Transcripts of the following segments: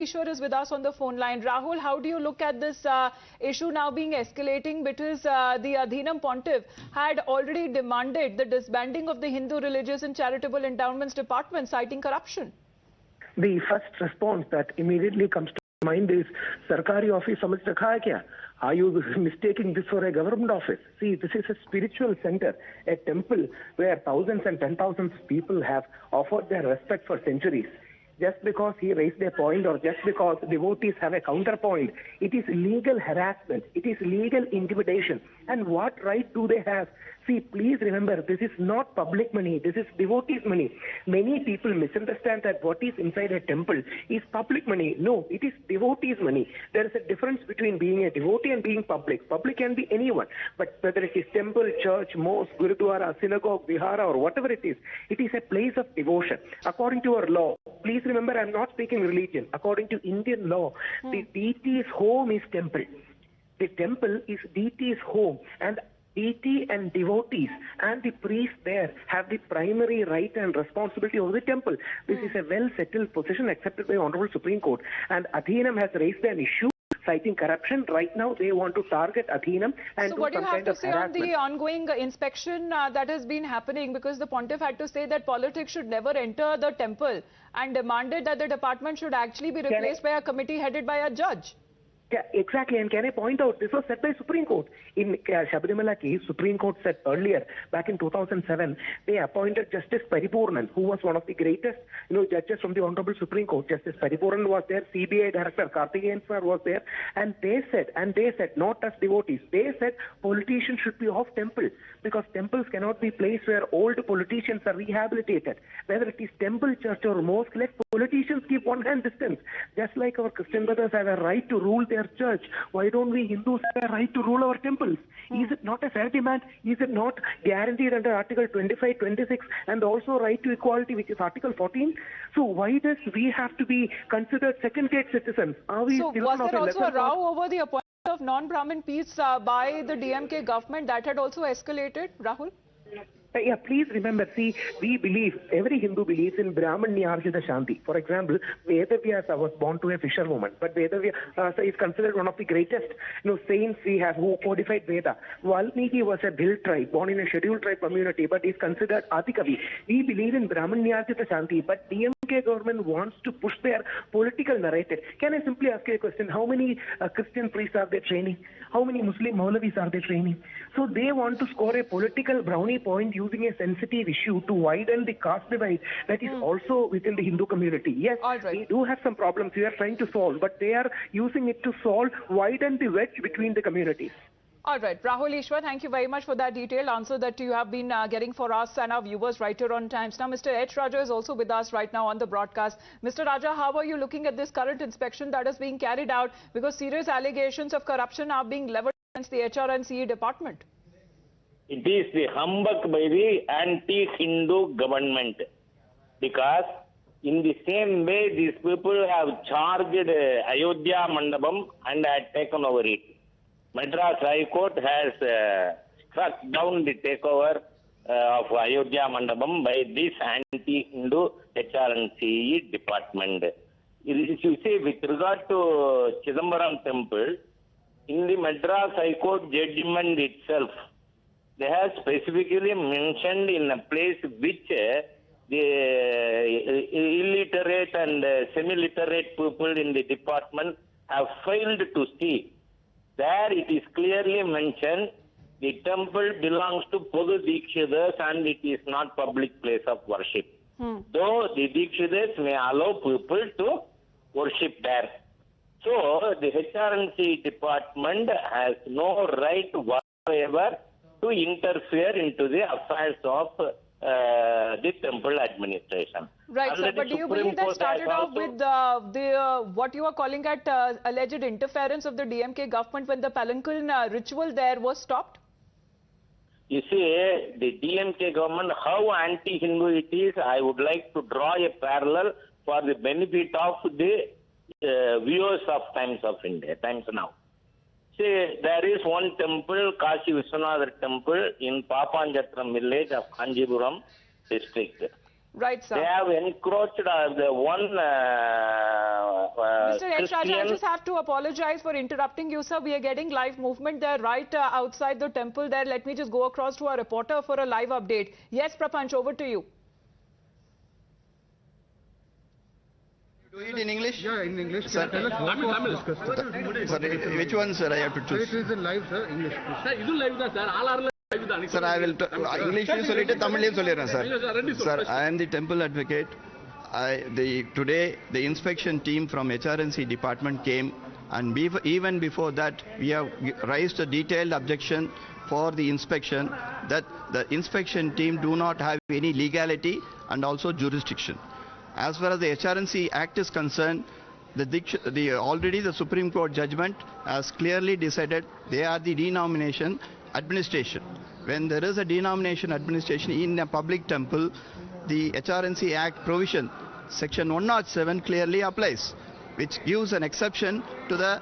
Ishwar is with us on the phone line. Rahul, how do you look at this issue now being escalating because the Adheenam pontiff had already demanded the disbanding of the Hindu Religious and Charitable Endowments Department, citing corruption? The first response that immediately comes to mind is, Sarkari office samajh rakha hai kya? Are you mistaking this for a government office? See, this is a spiritual center, a temple where thousands and 10,000 people have offered their respect for centuries. Just because he raised a point or just because devotees have a counterpoint, it is legal harassment, it is legal intimidation. And what right do they have? See, please remember, this is not public money, this is devotees' money. Many people misunderstand that what is inside a temple is public money. No, it is devotees' money. There is a difference between being a devotee and being public. Public can be anyone, but whether it is temple, church, mosque, gurudwara, synagogue, vihara or whatever it is a place of devotion. According to our law, please remember, I'm not speaking religion. According to Indian law, the deity's home is temple. The temple is deity's home, and deity and devotees and the priest there have the primary right and responsibility of the temple. This is a well-settled position accepted by Honorable Supreme Court. And Adheenam has raised an issue citing corruption. Right now, they want to target Adheenam and do some kind of harassment. So what do you have to say on the ongoing inspection that has been happening? Because the pontiff had to say that politics should never enter the temple and demanded that the department should actually be replaced by a committee headed by a judge. Yeah, exactly. And can I point out, this was said by Supreme Court. In Shabarimala case, Supreme Court said earlier, back in 2007, they appointed Justice Paripurnan, who was one of the greatest, judges from the Honorable Supreme Court. Justice Paripurnan was there, CBI Director Karthikeyan sir was there, and they said, not as devotees, they said politicians should be off temple, because temples cannot be placed where old politicians are rehabilitated. Whether it is temple, church or mosque, let politicians keep one hand distance. Just like our Christian brothers have a right to rule their church, why don't we Hindus have a right to rule our temples? Is it not a fair demand? Is it not guaranteed under Article 25, 26 and also right to equality, which is Article 14? So why does we have to be considered second-rate citizens? Are we so was there also a row over the appointment of non-Brahmin priests by the DMK government that had also escalated, Rahul? Yeah, please remember, see, we believe, every Hindu believes in Brahmanyarjita Shanti. For example, Vedavyasa was born to a fisherwoman, but Vedavyasa is considered one of the greatest saints we have who codified Veda. Valmiki was a Bhil tribe, born in a scheduled tribe community, but is considered Adikavi. We believe in Brahmanyarjita Shanti, but DMK government wants to push their political narrative. Can I simply ask you a question? How many Christian priests are they training? How many Muslim Maulavis are they training? So they want to score a political brownie point using a sensitive issue to widen the caste divide that is also within the Hindu community. Yes, we do have some problems we are trying to solve, but they are using it to widen the wedge between the communities. All right, Rahul Ishwar, thank you very much for that detailed answer that you have been getting for us and our viewers right here on Times. Now, Mr. H. Raja is also with us right now on the broadcast. Mr. Raja, how are you looking at this current inspection that is being carried out because serious allegations of corruption are being leveled against the HR&CE department? It is the humbug by the anti-Hindu government, because in the same way these people have charged Ayodhya Mandapam and had taken over it. Madras High Court has struck down the takeover of Ayodhya Mandapam by this anti-Hindu HR&CE department. If you see, with regard to Chidambaram Temple, in the Madras High Court judgment itself, they have specifically mentioned in a place which the illiterate and semi-literate people in the department have failed to see. There it is clearly mentioned the temple belongs to Podu Dikshitas and it is not public place of worship. Though the Dikshitas may allow people to worship there. So the HR&CE department has no right whatsoever to interfere into the affairs of the temple administration. Right, sir, but do you believe that started off with what you are calling at alleged interference of the DMK government when the Palanquin ritual there was stopped? You see, the DMK government, how anti-Hindu it is, I would like to draw a parallel for the benefit of the viewers of Times of India, Times Now. See, there is one temple, Kashi Vishwanathar temple in Papanjatram village of Kanjipuram district. Right, sir. They have encroached the one Mr. H. Raja, I Christian. just have to apologize for interrupting you, sir. We are getting live movement there right outside the temple there. Let me just go across to our reporter for a live update. Yes, Prapanch, over to you. Do it in English? Yeah, in English. Sir, Can you tell us what was discussed? Sir, which one, sir, I have to Sir, choose? it is in live, sir. English, please. Sir, ಇದು live da sir. All are live da. Sir, I will English solite Tamil sollirren sir. Sir, I am the temple advocate. Today the inspection team from HR&CE department came, and even before that we have raised a detailed objection for the inspection that the inspection team do not have any legality and also jurisdiction. As far as the HR&CE Act is concerned, already the Supreme Court judgment has clearly decided they are the denomination administration. When there is a denomination administration in a public temple, the HR&CE Act provision, section 107 clearly applies, which gives an exception to the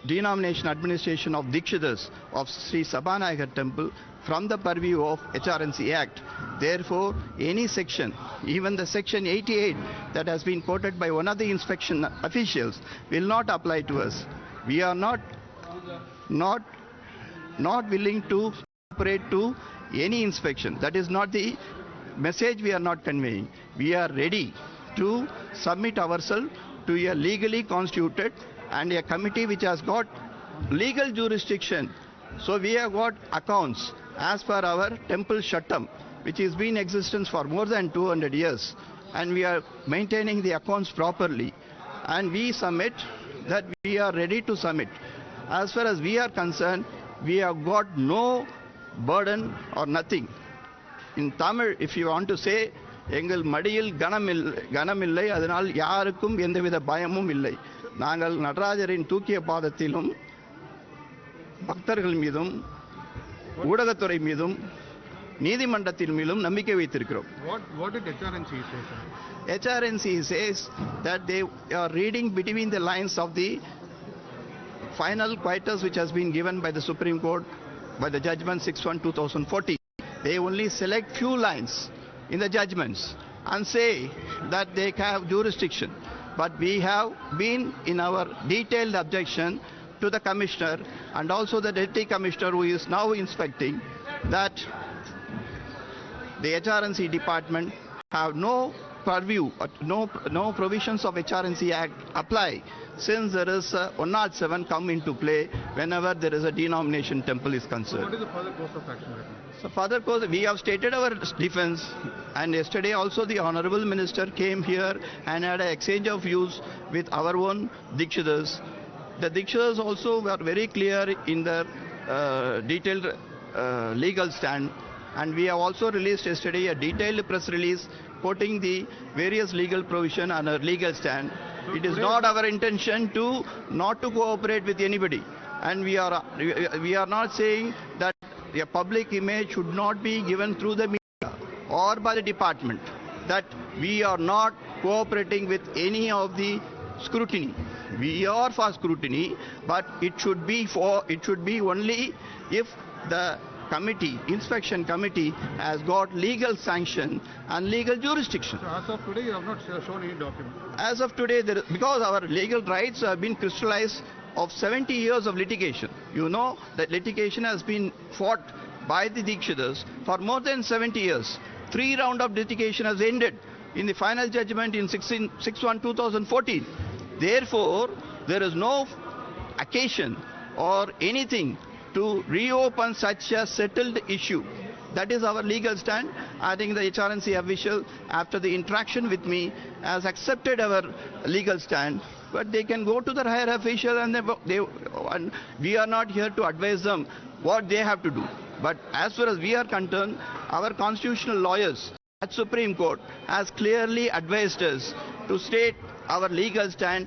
denomination administration of Dikshitas of Sri Sabanagar Temple from the purview of HR&CE Act. Therefore, any section, even the section 88 that has been quoted by one of the inspection officials, will not apply to us. We are not willing to cooperate to any inspection. That is not the message we are not conveying. We are ready to submit ourselves to a legally constituted and a committee which has got legal jurisdiction. So we have got accounts as per our temple shuttam, which has been in existence for more than 200 years, and we are maintaining the accounts properly, and we submit that we are ready to submit. As far as we are concerned, we have got no burden or nothing. In Tamil, if you want to say, எங்கள் மடியில் கனமில்லை, அதனால் யாருக்கும் எந்தவித பயமும் இல்லை. நாங்கள் நடராஜரின் தூக்கிய பாதத்திலும் பக்தர்கள் மீதும் ஊடகத்துறை மீதும் நீதிமன்றத்தின் மீதும் நம்பிக்கை வைத்திருக்கிறோம். What did HR&CE say, sir? HR&CE says that they are reading between the lines of the final quietus which has been given by the Supreme Court by the judgment 6/1/2014. They only select few lines in the judgments and say that they have jurisdiction. But we have been in our detailed objection to the commissioner and also the deputy commissioner who is now inspecting that the HR&CE department have no purview, no provisions of HR&CE Act apply, since there is 107 come into play whenever there is a denomination temple is concerned. What is the further course of action right now? So further course, we have stated our defense, and yesterday also the Honorable Minister came here and had an exchange of views with our own Dikshitas. The Dikshitas also were very clear in their detailed legal stand, and we have also released yesterday a detailed press release quoting the various legal provision and our legal stand. It is not our intention to not to cooperate with anybody, and we are not saying that a public image should not be given through the media or by the department, that we are not cooperating with any of the scrutiny. We are for scrutiny, but it should be only if the committee, inspection committee, has got legal sanction and legal jurisdiction. So as of today, you have not shown any document. As of today, because our legal rights have been crystallized of 70 years of litigation. You know that litigation has been fought by the Dikshitas for more than 70 years. 3 rounds of litigation has ended in the final judgment in 6/1/2014. Therefore, there is no occasion or anything to reopen such a settled issue. That is our legal stand. I think the HR&CE official, after the interaction with me, has accepted our legal stand. But they can go to the higher official, and we are not here to advise them what they have to do. But as far as we are concerned, our constitutional lawyers at Supreme Court has clearly advised us to state our legal stand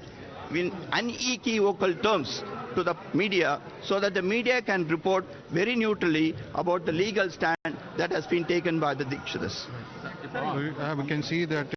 in unequivocal terms to the media, so that the media can report very neutrally about the legal stand that has been taken by the Dikshitas. We can see that